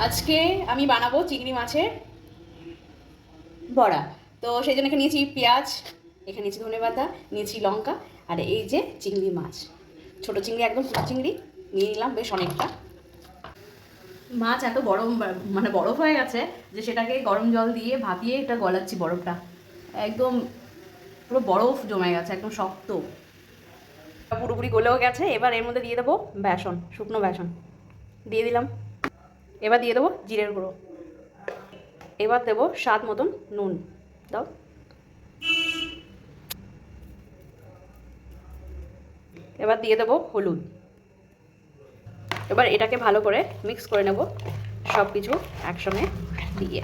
আজকে আমি বানাবো চিংড়ি মাছের বড়া। তো সেই জন্য এখানে নিয়েছি পেঁয়াজ, এখানে নিয়েছি ধনেপাতা, নিয়েছি লঙ্কা, আর এই যে চিংড়ি মাছ, ছোটো চিংড়ি, একদম ছোটো চিংড়ি নিয়ে নিলাম বেশ অনেকটা। মাছ এত বড়, মানে বরফ হয়ে গেছে যে সেটাকে গরম জল দিয়ে ভাপিয়ে এটা গলাচ্ছি বরফটা, একদম পুরো বরফ জমে গেছে, একদম শক্ত, পুরোপুরি গলেও গেছে। এবার এর মধ্যে দিয়ে দেবো বেসন, শুকনো বেসন দিয়ে দিলাম। এবার দিয়ে দেবো জিরের গুঁড়ো, এবার দেবো স্বাদ মতন নুন দাও, এবার দিয়ে দেবো হলুদ। এবার এটাকে ভালো করে মিক্স করে নেব সব কিছু একসঙ্গে দিয়ে।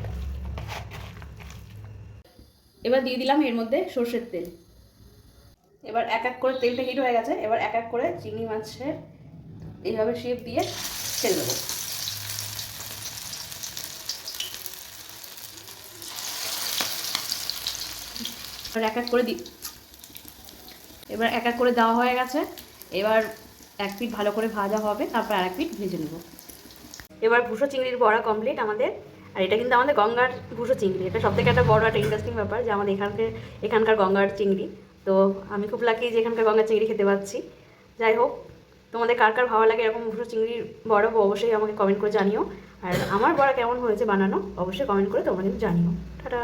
এবার দিয়ে দিলাম এর মধ্যে সর্ষের তেল। এবার এক এক করে, তেলটা হিট হয়ে গেছে, এবার এক এক করে চিংড়ি মাছের এইভাবে শেপ দিয়ে ছেড়ে দেবো। এবার এক এক করে এবার এক এক করে দেওয়া হয়ে গেছে। এবার এক পিঠ ভালো করে ভাজা হবে, তারপর আর এক পিঠ ভেজে নেব। এবার ভুসো চিংড়ির বড়া কমপ্লিট আমাদের। আর এটা কিন্তু আমাদের গঙ্গার ভুসো চিংড়ি, এটা সবথেকে একটা বড় একটা ইন্টারেস্টিং ব্যাপার যে আমাদের এখানকার গঙ্গার চিংড়ি। তো আমি খুব লাকি যে এখানকার গঙ্গার চিংড়ি খেতে পাচ্ছি। যাই হোক, তোমাদের কার কার ভালো লাগে এরকম ভুসো চিংড়ির বড়া, অবশ্যই আমাকে কমেন্ট করে জানিও। আর আমার বড়া কেমন হয়েছে বানানো অবশ্যই কমেন্ট করে তোমরা কিন্তু জানিও। টাটা।